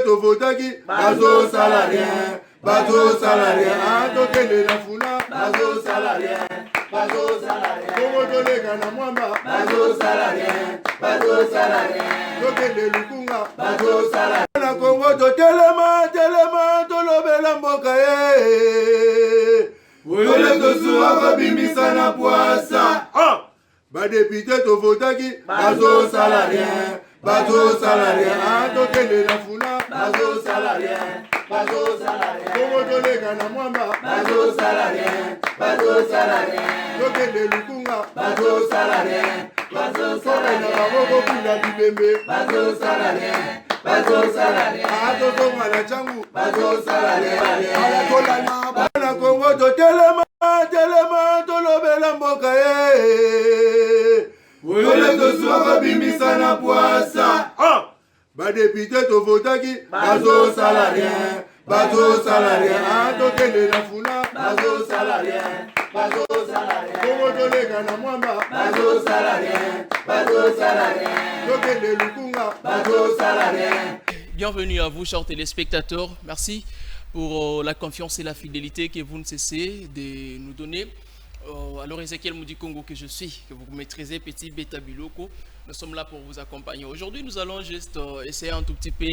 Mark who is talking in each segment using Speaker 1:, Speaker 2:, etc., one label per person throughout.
Speaker 1: tovotaki bazo salarien, bazo salarien, tokende na funa bazo salarien, bazo salarien, kongo tolega na mwamba bazo salarien, bazo salarien, tokende lukunga bazo salarien, na kongo totelema telema tolobela mboka ye oyole tosuwa kobimisa na pwasa badepite tovotaki bazo salarien, bazo salarien, tokende na funa bazo salarien, bazo salarien, kongo tolega na mwamba bazo salarien, bazo salarien, tokende lukunga bazo salarien, bazo salarien, na baboko kunda bibembe bazo salarien, bazo salarien, atozonga na changu bazo salarien, alakolana bana kongo totelema telema tolobela mboka ye oyole tosuwa kobimisa na pwasa badepite tovotaki bazo salarien, bazo salarien, tokende na funa bazo salarien, bazo salarien, kongo tolega na mwamba bazo salarien, bazo salarien, tokende lukunga bazo salarien.
Speaker 2: Bienvenue à vous, chers téléspectateurs. Merci pour la confiance et la fidélité que vous ne cessez de nous donner. Alors Ezekiel Moudi Congo que je suis, que vous maîtrisez, Petit Beta Biloko, nous sommes là pour vous accompagner. Aujourd'hui, nous allons juste essayer un tout petit peu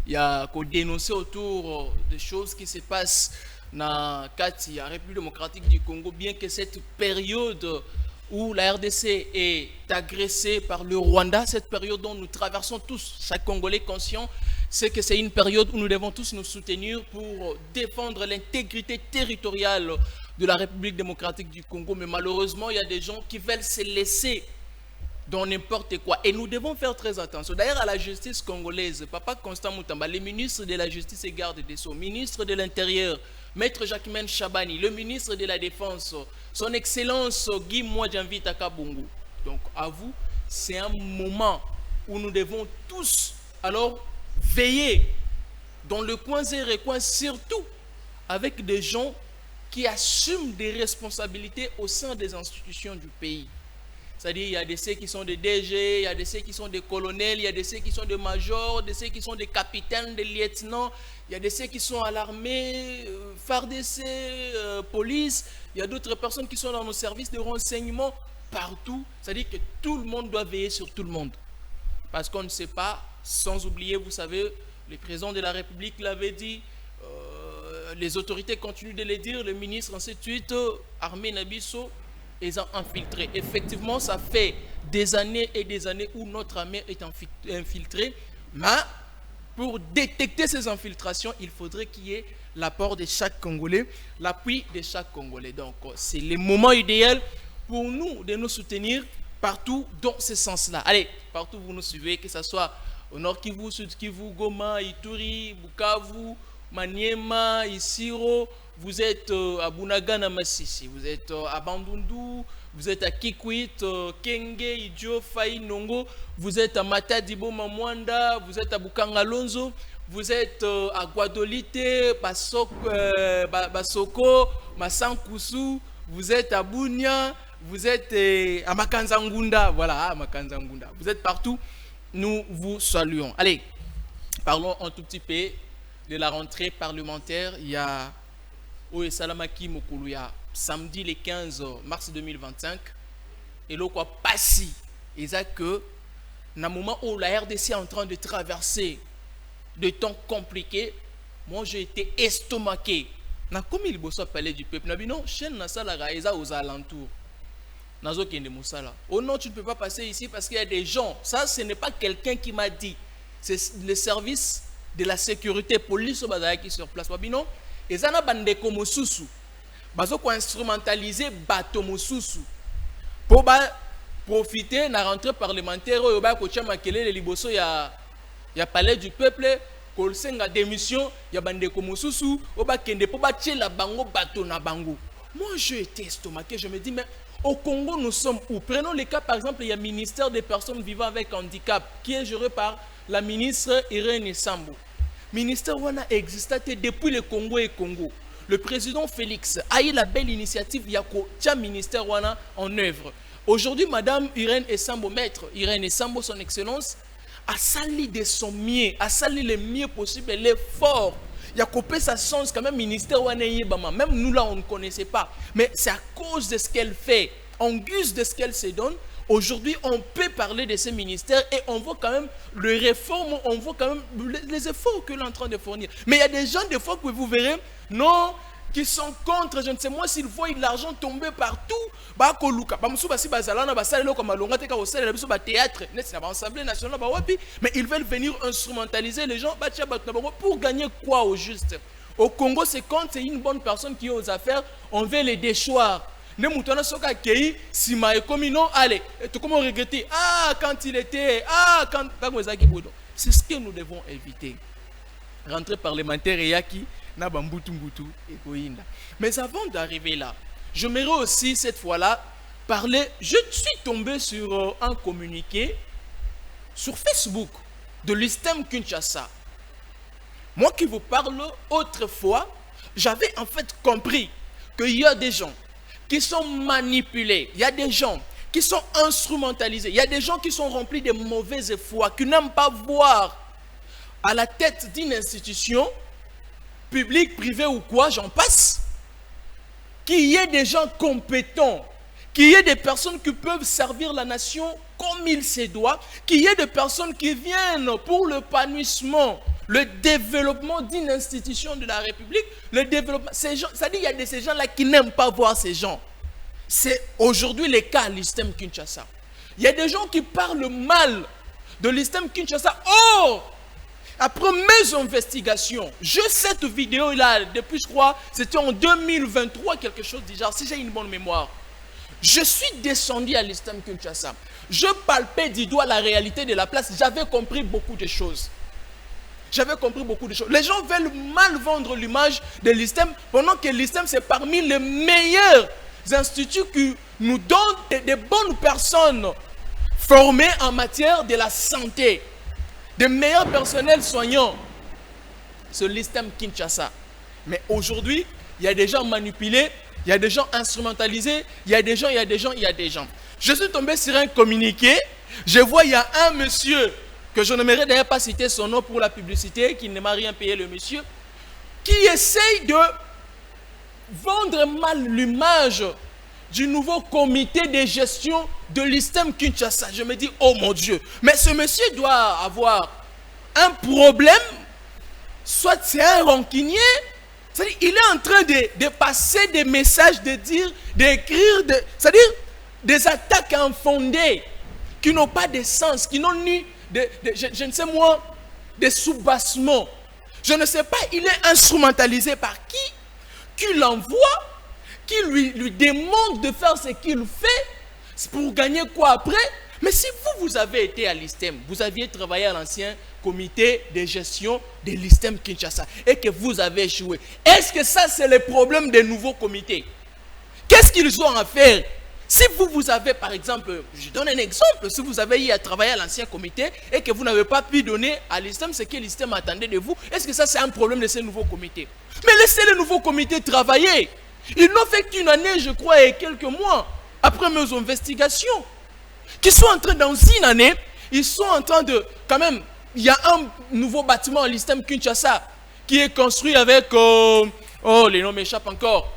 Speaker 2: de dénoncer autour des choses qui se passent dans la République démocratique du Congo, bien que cette période où la RDC est agressée par le Rwanda, cette période dont nous traversons tous, chaque Congolais conscient, c'est que c'est une période où nous devons tous nous soutenir pour défendre l'intégrité territoriale de la République démocratique du Congo. Mais malheureusement, il y a des gens qui veulent se laisser dans n'importe quoi. Et nous devons faire très attention. D'ailleurs, à la justice congolaise, Papa Constant Moutamba, le ministre de la Justice et Garde des Sceaux, ministre de l'Intérieur, Maître Jacquemaine Chabani, le ministre de la Défense, son Excellence Guy Mwadjanvi Takabungu. Donc, à vous, c'est un moment où nous devons tous alors veiller dans le coin et recoin, surtout avec des gens qui assument des responsabilités au sein des institutions du pays. C'est-à-dire, il y a des ceux qui sont des DG, il y a des ceux qui sont des colonels, il y a des ceux qui sont des majors, des ceux qui sont des capitaines, des lieutenants, il y a des ceux qui sont à l'armée, FARDC, police, il y a d'autres personnes qui sont dans nos services de renseignement, partout. C'est-à-dire que tout le monde doit veiller sur tout le monde. Parce qu'on ne sait pas, sans oublier, vous savez, le président de la République l'avait dit, les autorités continuent de le dire, le ministre, ainsi de suite, Armée Nabisso, ils ont infiltré. Effectivement, ça fait des années et des années où notre armée est infiltrée, mais pour détecter ces infiltrations, il faudrait qu'il y ait l'apport de chaque Congolais, l'appui de chaque Congolais. Donc, c'est le moment idéal pour nous de nous soutenir partout dans ce sens-là. Allez, partout vous nous suivez, que ce soit au Nord Kivu, Sud Kivu, Goma, Ituri, Bukavu, Maniema, Isiro, vous êtes à Bunagana, Massissi, vous êtes à Bandundu, vous êtes à Kikwit, Kenge, Idjo, Faï, Nongo, vous êtes à Matadibo, Mamwanda, vous êtes à Bukangalonzo, vous êtes à Guadolite, Basoko, Masankusu, vous êtes à Bunia, vous êtes à Makanzangunda, voilà, à Makanzangunda, vous êtes partout, nous vous saluons. Allez, parlons un tout petit peu de la rentrée parlementaire. Il y a Oye Salamaki Mokuluya, samedi le 15 mars 2025, et là quoi passi, et ça que dans le moment où la RDC est en train de traverser des temps compliqués, moi j'ai été estomaqué. Comme il bosse parler du peuple, non, chaîne na sala eza aux alentours. Nazo kende musala. Oh non, tu ne peux pas passer ici parce qu'il y a des gens. Ça, ce n'est pas quelqu'un qui m'a dit. C'est le service de la sécurité, police au Bazaya qui sur place. Non, et ça n'a pas de comme sous. Bazo ko instrumentaliser bateau mosusu pour profiter de la rentrée parlementaire au ba ko chama kele le liboso ya palais du peuple ko senga démission ya bande ko mosusu au ba kende pour ba la bango bateau na bango. Moi j'ai été estomaqué, je me dis mais au Congo nous sommes où? Prenons le cas par exemple, il y a le ministère des personnes vivant avec handicap qui est géré par la ministre Irène Sambo. Ministère Wana existait depuis le Congo et Congo. Le président Félix a eu la belle initiative Yako Tia ministère Wana en œuvre. Aujourd'hui, Madame Irène Sambo, maître Irène Sambo, son excellence, a sali de son mieux, a sali le mieux possible, l'effort. Il y a coupé sa chance quand même, ministère même nous là on ne connaissait pas. Mais c'est à cause de ce qu'elle fait, en guise de ce qu'elle se donne. Aujourd'hui, on peut parler de ces ministères et on voit quand même les réformes, on voit quand même les efforts qu'elle est en train de fournir. Mais il y a des gens, des fois, que vous verrez, non, qui sont contre, je ne sais moi, s'ils voient l'argent tomber partout, mais ils veulent venir instrumentaliser les gens pour gagner quoi au juste. Au Congo, c'est quand c'est une bonne personne qui est aux affaires, on veut les déchoir. Ne moutona soka kei si ma comme non allez tu comment regretter quand il était quand c'est ce que nous devons éviter. Rentrer parlementaire et yaki na bambutu mbutu et koinda. Mais avant d'arriver là, j'aimerais aussi cette fois-là parler. Je suis tombé sur un communiqué sur Facebook de l'ISTEM Kinshasa. Moi qui vous parle autrefois, j'avais en fait compris qu'il y a des gens qui sont manipulés, il y a des gens qui sont instrumentalisés, il y a des gens qui sont remplis de mauvaise foi, qui n'aiment pas voir à la tête d'une institution, publique, privée ou quoi, j'en passe, qu'il y ait des gens compétents, qu'il y ait des personnes qui peuvent servir la nation comme il se doit, qu'il y ait des personnes qui viennent pour l'épanouissement, le développement d'une institution de la République, le développement, ces gens, c'est-à-dire il y a ces gens-là qui n'aiment pas voir ces gens. C'est aujourd'hui le cas à l'ISTEM Kinshasa. Il y a des gens qui parlent mal de l'ISTEM Kinshasa. Or, après mes investigations, cette vidéo-là, depuis je crois, c'était en 2023, quelque chose du genre, si j'ai une bonne mémoire. Je suis descendu à l'ISTEM Kinshasa. Je palpais du doigt la réalité de la place. J'avais compris beaucoup de choses. Les gens veulent mal vendre l'image de l'ISTEM, pendant que l'ISTEM, c'est parmi les meilleurs instituts qui nous donnent des bonnes personnes formées en matière de la santé, des meilleurs personnels soignants. C'est l'ISTEM Kinshasa. Mais aujourd'hui, il y a des gens manipulés, il y a des gens instrumentalisés, il y a des gens. Je suis tombé sur un communiqué, je vois il y a un monsieur, que je n'aimerais d'ailleurs pas citer son nom pour la publicité, qui ne m'a rien payé le monsieur, qui essaye de vendre mal l'image du nouveau comité de gestion de l'ISTEM Kinshasa. Je me dis, oh mon Dieu, mais ce monsieur doit avoir un problème, soit c'est un rancunier, c'est-à-dire il est en train de passer des messages, d'écrire, c'est-à-dire des attaques infondées qui n'ont pas de sens, qui n'ont ni je ne sais moi, des soubassements. Je ne sais pas, il est instrumentalisé par qui l'envoie, qui lui demande de faire ce qu'il fait, pour gagner quoi après. Mais si vous avez été à l'ISTEM, vous aviez travaillé à l'ancien comité de gestion de l'ISTEM Kinshasa et que vous avez échoué, est-ce que ça c'est le problème des nouveaux comités? Qu'est-ce qu'ils ont à faire? Si vous avez, par exemple, je donne un exemple, si vous avez eu à travailler à l'ancien comité et que vous n'avez pas pu donner à l'ISTEM ce que l'ISTEM attendait de vous, est-ce que ça c'est un problème de ces nouveaux comités? Mais laissez les nouveaux comités travailler. Ils n'ont fait qu'une année, je crois, et quelques mois, après mes investigations, qui sont en train, dans une année, ils sont en train de, quand même, il y a un nouveau bâtiment à l'ISTEM Kinshasa qui est construit avec, les noms m'échappent encore.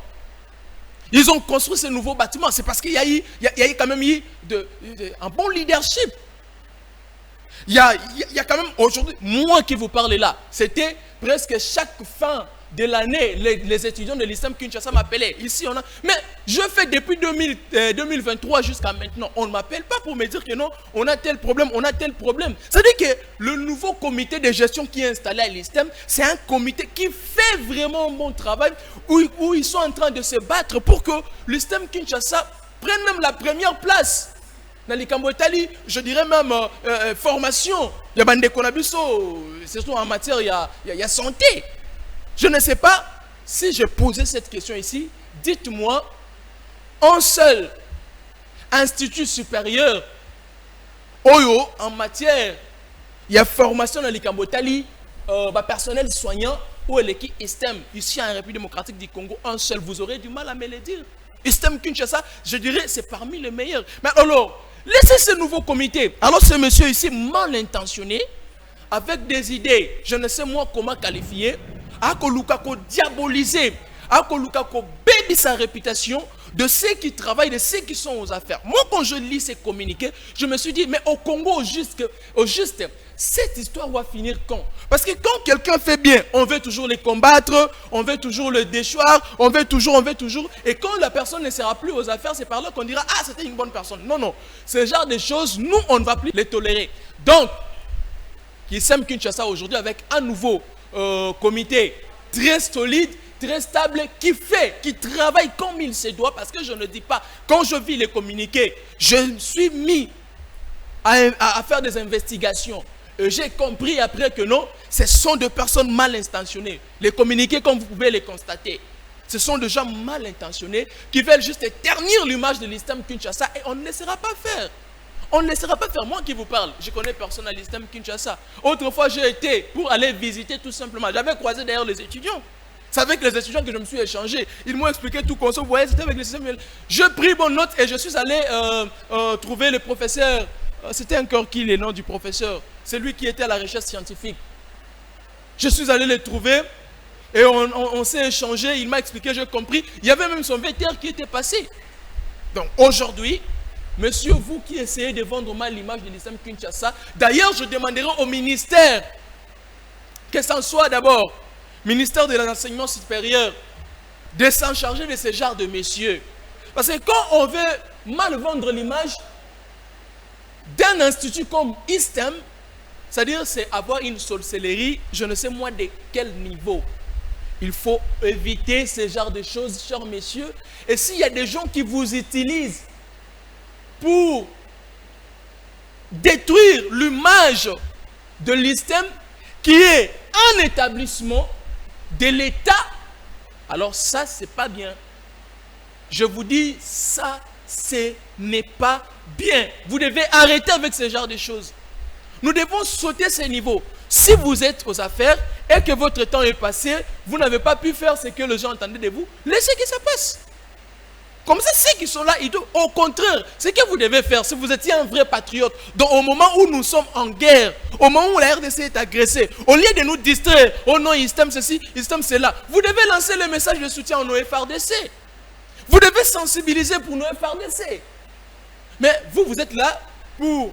Speaker 2: Ils ont construit ce nouveau bâtiment. C'est parce qu'il y a eu quand même un bon leadership. Il y a quand même aujourd'hui, moi qui vous parle là, c'était presque chaque fin de l'année, les étudiants de l'ISTEM Kinshasa m'appelaient. Ici, mais je fais depuis 2023 jusqu'à maintenant. On ne m'appelle pas pour me dire que non, on a tel problème, C'est-à-dire que le nouveau comité de gestion qui est installé à l'ISTEM, c'est un comité qui fait vraiment un bon travail, où ils sont en train de se battre pour que l'ISTEM Kinshasa prenne même la première place. Dans les Cambotali, je dirais même formation. Il y a Bande Konabiso, c'est surtout en matière, il y a santé. Je ne sais pas si je posais cette question ici. Dites-moi, un seul institut supérieur, Oyo, en matière, il y a formation dans les Cambotali, personnel soignant, ou l'équipe ISTEM, ici en République démocratique du Congo, un seul, vous aurez du mal à me le dire. ISTEM Kinshasa, je dirais, c'est parmi les meilleurs. Mais alors, laissez ce nouveau comité. Alors ce monsieur ici, mal intentionné, avec des idées, je ne sais moi comment qualifier, a diaboliser, a baby sa réputation de ceux qui travaillent, de ceux qui sont aux affaires. Moi, quand je lis ces communiqués, je me suis dit, mais au Congo, au juste, cette histoire va finir quand? Parce que quand quelqu'un fait bien, on veut toujours les combattre, on veut toujours le déchoir, on veut toujours. Et quand la personne ne sera plus aux affaires, c'est par là qu'on dira, ah, c'était une bonne personne. Non. Ce genre de choses, nous, on ne va plus les tolérer. Donc, Kisem Kinshasa aujourd'hui avec un nouveau comité très solide, très stable, qui travaille comme il se doit, parce que je ne dis pas, quand je vis les communiqués, je suis mis à faire des investigations. J'ai compris après que non, ce sont des personnes mal intentionnées. Les communiqués, comme vous pouvez les constater, ce sont des gens mal intentionnés qui veulent juste ternir l'image de l'Islam Kinshasa et on ne laissera pas faire. On ne laissera pas faire. Moi qui vous parle, je connais personne à l'Islam Kinshasa. Autrefois, j'ai été pour aller visiter tout simplement. J'avais croisé d'ailleurs les étudiants. C'est avec les étudiants que je me suis échangé. Ils m'ont expliqué tout comme ça. Vous voyez, c'était avec les étudiants. Je pris bonne note et je suis allé trouver le professeur. C'était encore qui le nom du professeur? C'est lui qui était à la recherche scientifique. Je suis allé le trouver et on s'est échangé. Il m'a expliqué, j'ai compris. Il y avait même son VTR qui était passé. Donc aujourd'hui, monsieur, vous qui essayez de vendre mal l'image de l'Islam Kinshasa, d'ailleurs, je demanderai au ministère, que ce soit d'abord, ministère de l'enseignement supérieur, de s'en charger de ce genre de messieurs. Parce que quand on veut mal vendre l'image d'un institut comme ISTEM, c'est-à-dire c'est avoir une sorcellerie, je ne sais moi de quel niveau. Il faut éviter ce genre de choses, chers messieurs. Et s'il y a des gens qui vous utilisent pour détruire l'image de l'ISTEM, qui est un établissement de l'État, alors ça, c'est pas bien. Je vous dis, ça, ce n'est pas bien. Vous devez arrêter avec ce genre de choses. Nous devons sauter ces niveaux. Si vous êtes aux affaires et que votre temps est passé, vous n'avez pas pu faire ce que les gens entendaient de vous, laissez que ça passe. Comme ça, ceux qui sont là, au contraire, ce que vous devez faire, si vous étiez un vrai patriote, donc au moment où nous sommes en guerre, au moment où la RDC est agressée, au lieu de nous distraire, oh non, ISTEM ceci, ISTEM cela, vous devez lancer le message de soutien à nos FRDC. Vous devez sensibiliser pour nos FRDC. Mais vous êtes là pour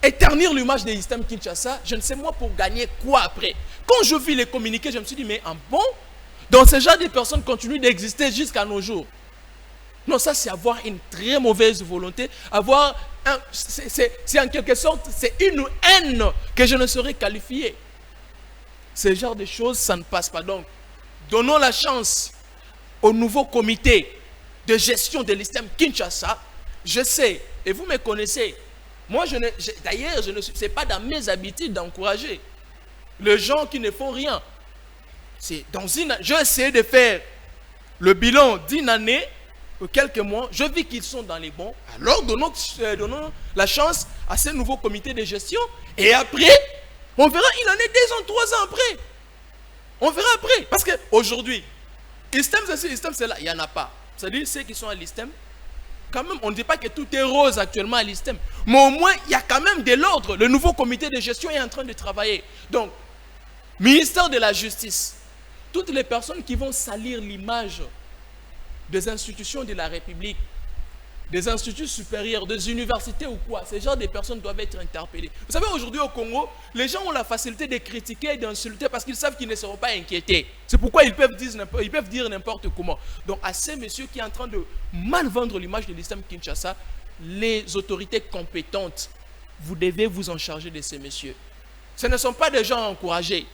Speaker 2: éternir l'image de l'ISTEM Kinshasa, je ne sais moi pour gagner quoi après. Quand je vis les communiqués, je me suis dit, mais en bon, donc ce genre de personnes continuent d'exister jusqu'à nos jours. Non, ça c'est avoir une très mauvaise volonté, c'est en quelque sorte, c'est une haine que je ne saurais qualifier. Ce genre de choses, ça ne passe pas. Donc, donnons la chance au nouveau comité de gestion de l'ISTEM Kinshasa. Je sais, et vous me connaissez, moi d'ailleurs, ce n'est pas dans mes habitudes d'encourager les gens qui ne font rien. J'ai essayé de faire le bilan d'une année, quelques mois, je vis qu'ils sont dans les bons, alors donnons la chance à ce nouveau comité de gestion, et après, on verra, il en est 2 ans, 3 ans après. On verra après, parce qu'aujourd'hui, l'ISTEM, c'est là, il n'y en a pas. C'est-à-dire, ceux qui sont à l'ISTEM, quand même, on ne dit pas que tout est rose actuellement à l'ISTEM, mais au moins, il y a quand même de l'ordre. Le nouveau comité de gestion est en train de travailler. Donc, ministère de la Justice, toutes les personnes qui vont salir l'image des institutions de la République, des instituts supérieurs, des universités ou quoi, ces genres de personnes doivent être interpellées. Vous savez, aujourd'hui au Congo, les gens ont la facilité de critiquer et d'insulter parce qu'ils savent qu'ils ne seront pas inquiétés. C'est pourquoi ils peuvent dire n'importe comment. Donc à ces messieurs qui sont en train de mal vendre l'image de l'Islam Kinshasa, les autorités compétentes, vous devez vous en charger de ces messieurs. Ce ne sont pas des gens encouragés.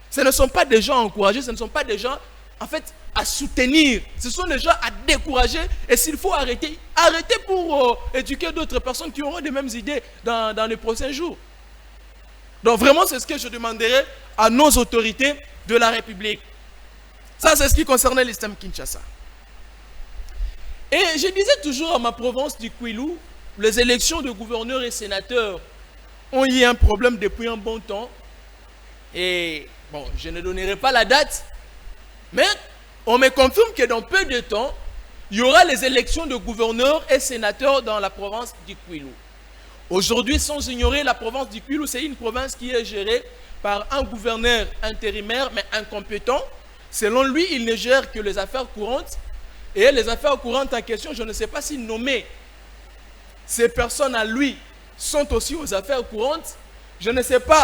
Speaker 2: Ce ne sont pas des gens encouragés, ce ne sont pas des gens, en fait, à soutenir. Ce sont des gens à décourager. Et s'il faut arrêter, arrêtez pour éduquer d'autres personnes qui auront les mêmes idées dans les prochains jours. Donc vraiment, c'est ce que je demanderai à nos autorités de la République. Ça, c'est ce qui concernait l'Islam Kinshasa. Et je disais toujours à ma province du Kwilu, les élections de gouverneurs et sénateurs ont eu un problème depuis un bon temps. Et bon, je ne donnerai pas la date, mais on me confirme que dans peu de temps, il y aura les élections de gouverneurs et sénateurs dans la province du Kwilu. Aujourd'hui, sans ignorer, la province du Kwilu, c'est une province qui est gérée par un gouverneur intérimaire, mais incompétent. Selon lui, il ne gère que les affaires courantes. Et les affaires courantes en question, je ne sais pas si nommer ces personnes à lui sont aussi aux affaires courantes. Je ne sais pas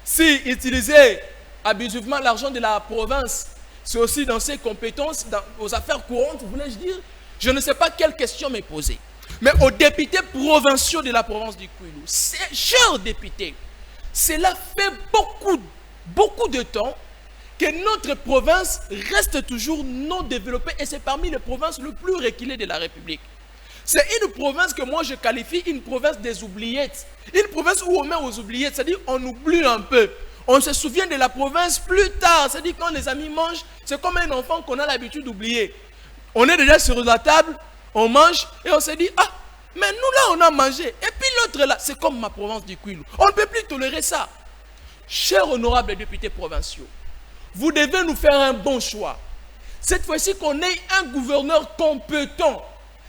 Speaker 2: si utiliser abusivement l'argent de la province, c'est aussi dans ses compétences, aux affaires courantes, voulais-je dire. Je ne sais pas quelle question m'est posée. Mais aux députés provinciaux de la province du Kwilu, chers députés, cela fait beaucoup de temps que notre province reste toujours non développée et c'est parmi les provinces les plus reculées de la République. C'est une province que moi je qualifie une province des oubliettes. Une province où on met aux oubliettes, c'est-à-dire on oublie un peu. On se souvient de la province plus tard, c'est-à-dire quand les amis mangent, c'est comme un enfant qu'on a l'habitude d'oublier. On est déjà sur la table, on mange et on se dit, ah, mais nous là on a mangé. Et puis l'autre là, c'est comme ma province du Kwilu. On ne peut plus tolérer ça. Chers honorables députés provinciaux, vous devez nous faire un bon choix. Cette fois-ci qu'on ait un gouverneur compétent.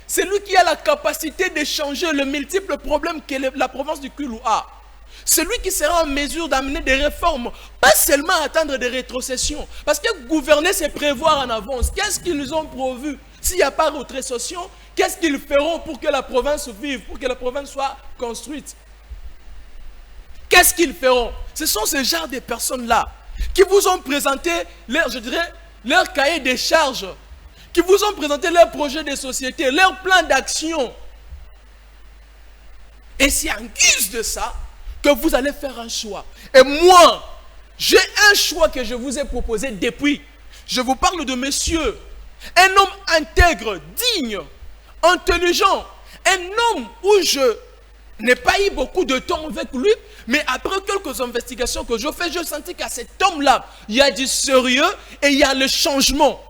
Speaker 2: C'est lui qui a la capacité de changer les multiples problèmes que la province du Kwilu a. C'est lui qui sera en mesure d'amener des réformes, pas seulement attendre des rétrocessions. Parce que gouverner, c'est prévoir en avance. Qu'est-ce qu'ils nous ont prévu? S'il n'y a pas de rétrocession, qu'est-ce qu'ils feront pour que la province vive, pour que la province soit construite? Qu'est-ce qu'ils feront? Ce sont ce genre de personnes-là qui vous ont présenté leur cahier des charges, qui vous ont présenté leur projet de société, leur plan d'action. Et c'est en guise de ça que vous allez faire un choix. Et moi, j'ai un choix que je vous ai proposé depuis. Je vous parle de monsieur, un homme intègre, digne, intelligent, un homme où je n'ai pas eu beaucoup de temps avec lui, mais après quelques investigations que je fais, je sentis qu'à cet homme-là, il y a du sérieux et il y a le changement.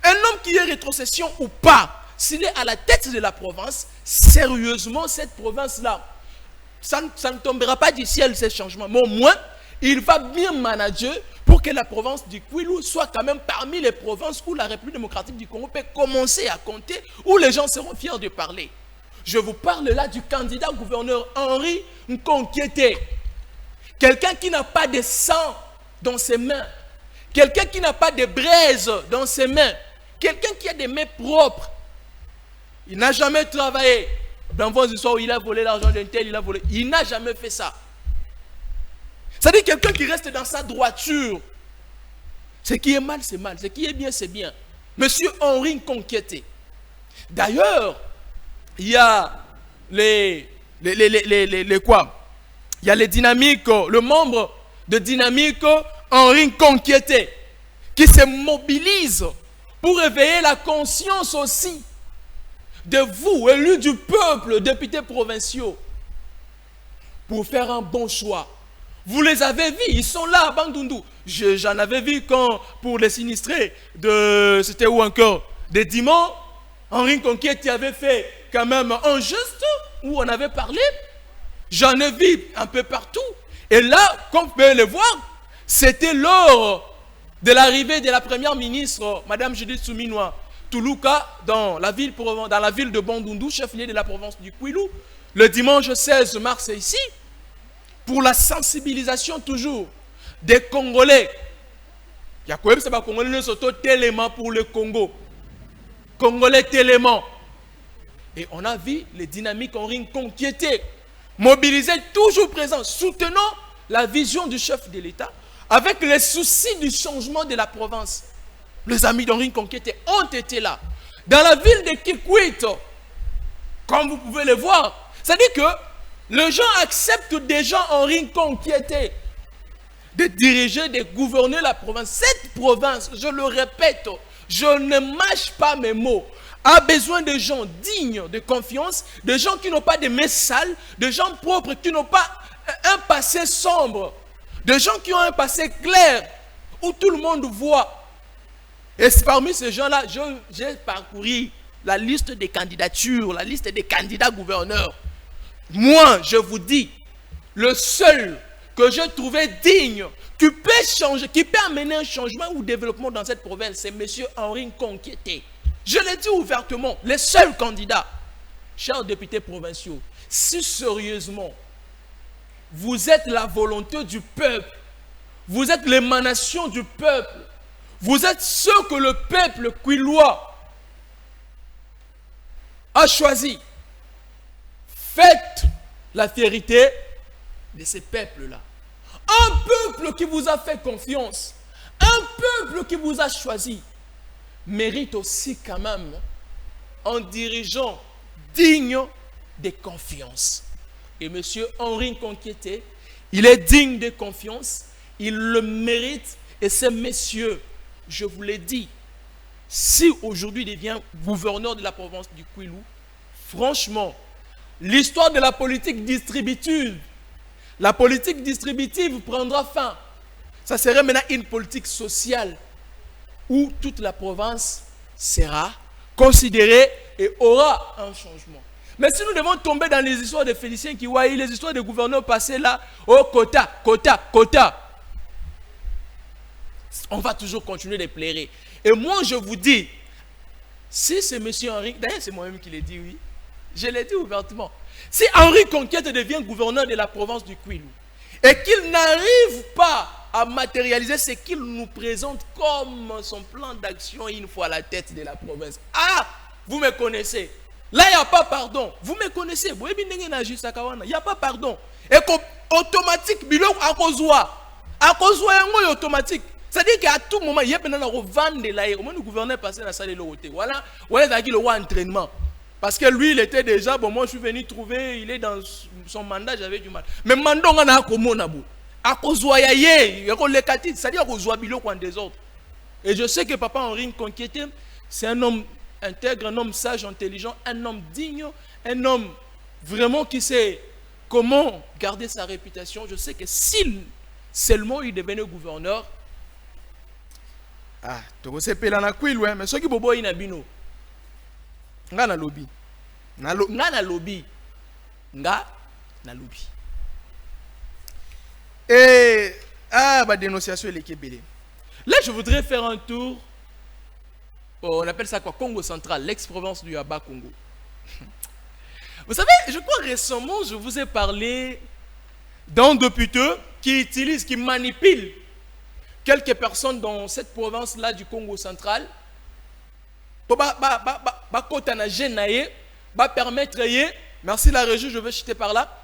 Speaker 2: Un homme qui est rétrocession ou pas, s'il est à la tête de la province, sérieusement, cette province-là, ça ne tombera pas du ciel ces changements. Mais au moins, il va bien manager pour que la province du Kwilu soit quand même parmi les provinces où la République démocratique du Congo peut commencer à compter, où les gens seront fiers de parler. Je vous parle là du candidat gouverneur Henri Nkonkété. Quelqu'un qui n'a pas de sang dans ses mains. Quelqu'un qui n'a pas de braise dans ses mains. Quelqu'un qui a des mains propres. Il n'a jamais travaillé. Dans vos histoires où il a volé l'argent d'un tel, il a volé. Il n'a jamais fait ça. C'est-à-dire quelqu'un qui reste dans sa droiture. Ce qui est mal, c'est mal. Ce qui est bien, c'est bien. Monsieur Henri Nkonkété. D'ailleurs, il y a les quoi? Il y a les dynamiques, le membre de dynamique Henri Nkonkété qui se mobilise pour éveiller la conscience aussi de vous, élus du peuple, députés provinciaux, pour faire un bon choix. Vous les avez vus, ils sont là à Bandundu. J'en avais vu quand, pour les sinistrés, c'était où encore? Des dimanches, Henri Nkonkété avait fait quand même un geste où on avait parlé. J'en ai vu un peu partout. Et là, comme vous pouvez le voir, c'était lors de l'arrivée de la première ministre, Madame Judith Suminwa Tuluka, dans la ville de Bandundu, chef-lieu de la province du Kwilu, le dimanche 16 mars ici, pour la sensibilisation toujours des Congolais. Il y a quoi même, c'est pas Congolais, nous sommes tellement pour le Congo. Congolais tellement. Et on a vu les dynamiques Henri Nkonkété mobilisés, toujours présents, soutenant la vision du chef de l'État avec les soucis du changement de la province. Les amis d'Henri Nkonkété ont été là. Dans la ville de Kikwit, comme vous pouvez le voir, c'est-à-dire que les gens acceptent des gens Henri Nkonkété de diriger, de gouverner la province. Cette province, je le répète, je ne mâche pas mes mots, a besoin de gens dignes de confiance, de gens qui n'ont pas de mains sales, de gens propres qui n'ont pas un passé sombre, de gens qui ont un passé clair, où tout le monde voit. Et parmi ces gens-là, j'ai parcouru la liste des candidatures, la liste des candidats gouverneurs. Moi, je vous dis, le seul que j'ai trouvé digne, qui peut changer, qui peut amener un changement ou développement dans cette province, c'est M. Henri Nkonkété. Je l'ai dit ouvertement, les seuls candidats, chers députés provinciaux, si sérieusement, vous êtes la volonté du peuple, vous êtes l'émanation du peuple, vous êtes ceux que le peuple quillois a choisi. Faites la vérité de ces peuples-là. Un peuple qui vous a fait confiance, un peuple qui vous a choisi, mérite aussi quand même un dirigeant digne de confiance. Et M. Henri Nkonkété, il est digne de confiance, il le mérite. Et ces messieurs, je vous l'ai dit, si aujourd'hui il devient gouverneur de la province du Kwilu, franchement, l'histoire de la politique distributive prendra fin. Ça serait maintenant une politique sociale où toute la province sera considérée et aura un changement. Mais si nous devons tomber dans les histoires de Félicien Kiwai, les histoires de gouverneurs passés là, oh quota, on va toujours continuer de plairer. Et moi je vous dis, si c'est M. Henri, d'ailleurs c'est moi-même qui l'ai dit, oui, je l'ai dit ouvertement, si Henri Nkonkété devient gouverneur de la province du Kwilu et qu'il n'arrive pas à matérialiser ce qu'il nous présente comme son plan d'action une fois à la tête de la province. Ah, vous me connaissez. Là, il n'y a pas pardon. Vous me connaissez. Il n'y a pas pardon. Et automatique, bilok à cause automatique. C'est-à-dire qu'à tout moment, il y a un revendre de l'air. Au moment où le gouverneur passé dans la salle de l'autre. Voilà, le entraînement. Parce que lui, il était déjà, bon, moi je suis venu trouver, il est dans son mandat, j'avais du mal. Mais mandon on a comme on à cause c'est-à-dire qu'au des autres. Et je sais que papa Henri Nkonkété, c'est un homme intègre, un homme sage, intelligent, un homme digne, un homme vraiment qui sait comment garder sa réputation. Je sais que s'il seulement il devenait gouverneur, ah, tu sais pas la Kwilu, mais ceux qui bobo inabino, nga na lobby, nga na lobby. Et ma dénonciation est l'équibélé. Là, je voudrais faire un tour. On appelle ça quoi? Congo central, l'ex-province du Yaba Congo. Vous savez, je crois récemment, je vous ai parlé d'un député qui utilise, qui manipule quelques personnes dans cette province-là du Congo central pour permettre, merci la régie, je vais chuter par là,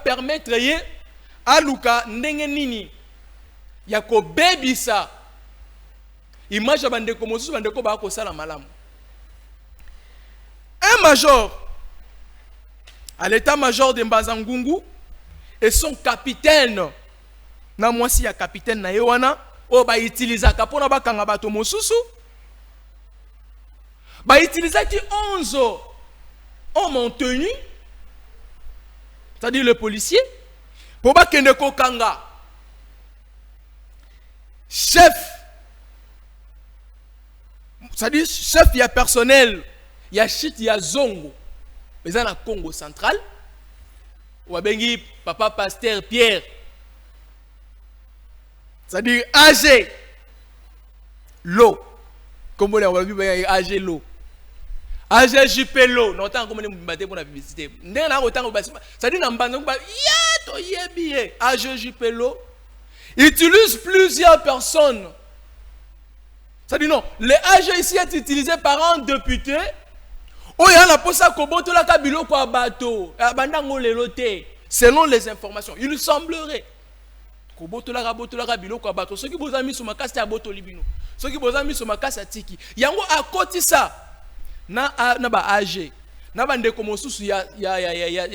Speaker 2: permettre à Luka Ndengenini Yako Bebisa image bandeko mosusu bandeko ba ko sala malamu. Un major à l'état-major de Mbazangungu et son capitaine na mwasi ya capitaine na yewana o ba utilisaka pona ba kanga bato mosusu ba utilisaki 11 hommes en tenue, c'est-à-dire le policier, pour ba kende ko kanga chef, c'est-à-dire chef, il y a personnel, il y a chit, il y a zongo. Mais dans le Congo central, ou bengi papa pasteur Pierre, c'est-à-dire AG l'eau, comme on l'a vu, AG l'eau, AG JP l'eau, non tant comme on a pour la publicité. C'est-à-dire dans AG JP l'eau utilise plusieurs personnes. C'est-à-dire non, les AG ici est utilisé par un député. Oh, il y a la posa koboto la kabilo kwa bateau. Abandango lelote. Selon les informations, il semblerait koboto la kabilo kwa bateau. Ceux qui vous ont mis sur ma casse à boto libino. Ceux qui vous ont mis sur ma casse à tiki. Yango à côté ça. Na ba AG. Na bande comme sous ya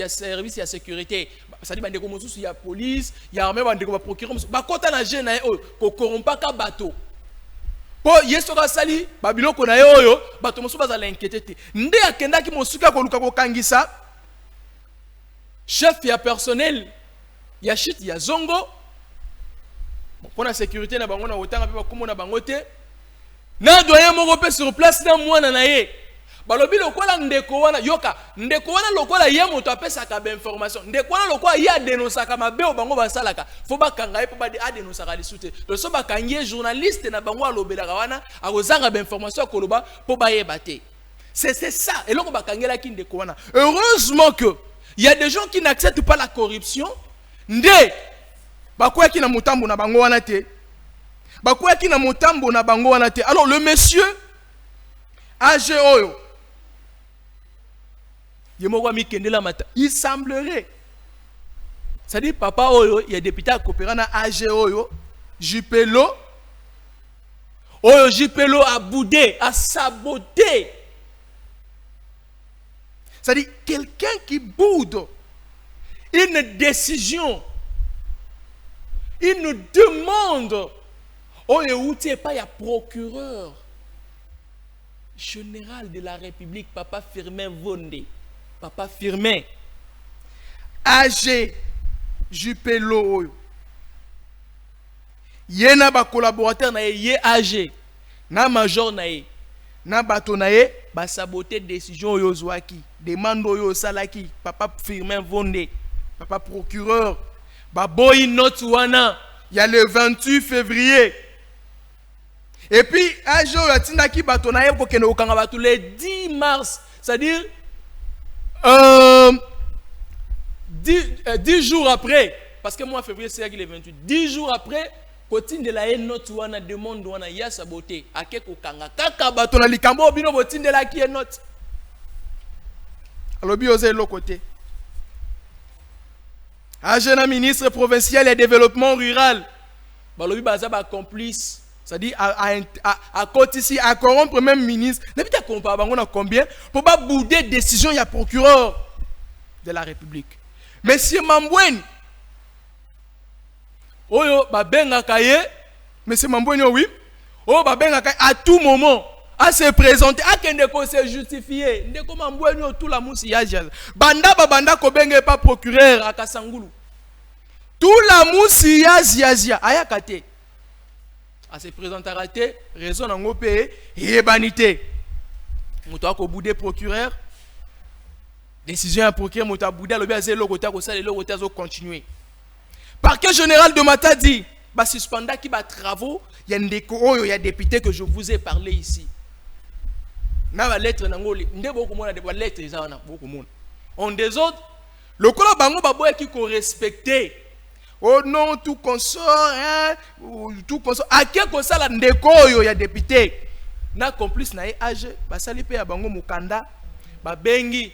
Speaker 2: service, il y a sécurité. C'est-à-dire bande comme sous il y a police, il y a armée bande comme procureur. Ba kota na gêne ko corrompa ka bateau. Po yesoka sali babiloko na yoyo bato mosu bazala inquiété nde akenda ki mosuka ko luka ko kangisa chef ya personnel ya shit ya zongo pour la sécurité na bango na otanga pe ba komona bango te na doyen moko pe sur place na mwana na ye balobi lokola ndeko wana yoka ndeko wana lokola ye moto apesaka ba information ndeko wana lokola ya dénonçaka mabe o bango basalaka fo bakanga ye po ba dénonçaka lisute to so bakangie journaliste na bango alobelaka wana akozanga ba information koloba po ba yeba te c'est ça et loko bakangela ki ndeko wana heureusement que il y a des gens qui n'acceptent pas la corruption nde bakoya ki na motambo na bango wana te bakoya ki na motambo na bango wana te alors le monsieur âgé oyo il semblerait, c'est-à-dire papa oyo, il y a des députés à coopérer na AG oyo, Jupelo a boudé, a saboté. C'est-à-dire quelqu'un qui boude une décision, une demande, oyo outé pas y a procureur général de la République, Papa Firmin Vondé. Papa Firmin, AG Jupelo, yé na ba collaborateur na yé AG, na major na yé, na bato na yé, ba saboter décision yo zwaki, demande yo salaki, Papa Firmin Vondé, Papa procureur, ba boy note wana, il y a le 28 février. Et puis AG yo atindaki bato na yé pour que nous okanga bato le 10 mars, c'est-à-dire 10 jours après, parce que moi février c'est le 28, 10 jours après, Kotine de la note wana demande wana ya saboté, akeko kanga kaka bato na likambo bino botine de la qui est note. Alors bi osé l'autre côté. Agena ministre provincial et développement rural. Balobi baza ba complice. C'est-à-dire à côté ici, à corrompre même ministre. N'habite à comparer, on a combien pour pas bouder décision, il y a procureur de la République. Monsieur Mamboueni, oyo babenga kaye, monsieur Mamboueni oui, oyo babenga kaye à tout moment, à se présenter, à kende ko se justifier. Ndeko Mamboueni tout la mousi yaja. Banda ko benge pas procureur à Kasangulu. Tout la mousi yaja ayakate. À se présenter raté, raison en opé et banité. Mouta ko boudé procureur. Décision à procureur mouta boudé le bien zélo côté ko ça le côté zo continuer. Parquet général de Matadi ba suspenda qui ba travaux, il y a ndeko oyo il y a député que je vous ai parlé ici. Na ba lettre na ngoli, ndebo ko mona de ba lettre za na boko mona. On des autres, le kola bango ba boya qui ko respecter. Oh non, tout consort, hein, tout consort. À quel consort la ndeko yo ya député? Na complice na âge, ba sali pe ya bango mukanda, ba bengi.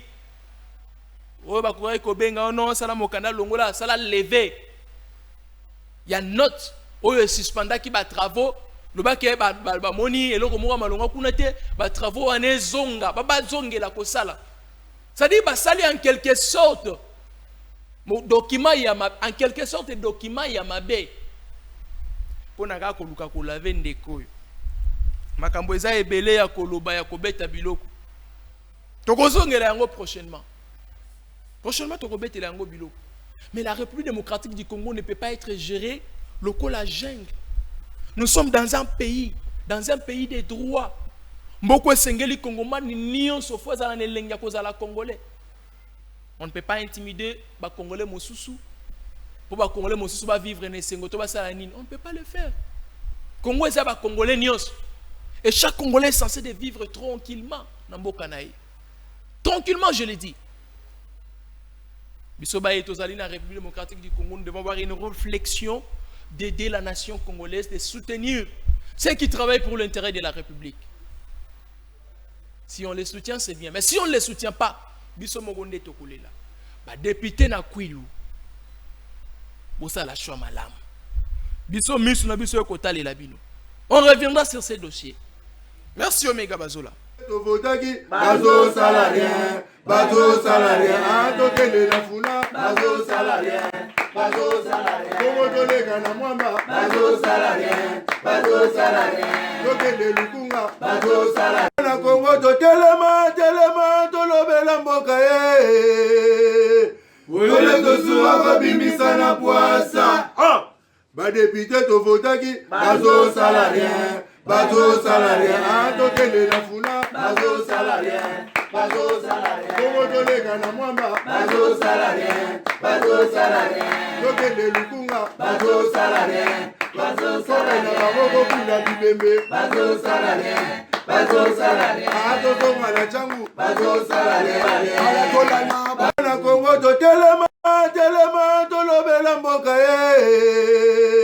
Speaker 2: Oh ba koy ko benga non, sala mukanda longola, sala lever. Ya note, oh yo suspenda ki ba travaux, le ba ke ba moni eloko mo malonga kuna te, ba travaux ane zonga, ba zongela ko sala. Ça dit ba sali en quelque sorte. Mon document en quelque sorte document yamabe pour na ka koluka ko laver ndeko makambo eza ebele ya koloba ya kobeta biloko tokozongela yango prochainement tokobetela yango biloko mais la République démocratique du Congo ne peut pas être gérée lokola la jungle. Nous sommes dans un pays des droits. Mboko esengeli kongomani nyonso fo za na elenga kozala congolais. On ne peut pas intimider les Congolais Mosusu. Pour les Congolais Mosusu vivre dans Sengo, on ne peut pas le faire. Congo est un Congolais nios. Et chaque Congolais est censé de vivre tranquillement dans Mbokanaï. Tranquillement, je l'ai dit. Bisobaye Tozali, la République démocratique du Congo, nous devons avoir une réflexion d'aider la nation congolaise, de soutenir ceux qui travaillent pour l'intérêt de la République. Si on les soutient, c'est bien. Mais si on ne les soutient pas, biso mogonde tokolela ba député na kwilu bosa la choix malam biso misu na biso ekotalela bino. On reviendra sur ces dossiers. Merci Omega Bazola.
Speaker 1: Bazo salarien, tokele na funa, bazo salarien, Kongo tolega na mwamba, bazo salarien, tokele lukunga, bazo salarien. Na Kongo totelema, tolobela mboka ye, wole tosuwa kobimisa na poasa. Ba député tovotaki, bazo salarien, tokele na funa, bazo salarien, bazo salarien. Congo tolega na mwamba, bazo salarien, bazo salarien. Tokende lukunga, bazo salarien, bazo salarien. Na baboko kula bibembe, bazo salarien, bazo salarien. Ato mala changu, bazo salarien. Ala tolana bana Congo to telema, telema tolobela mboka ye.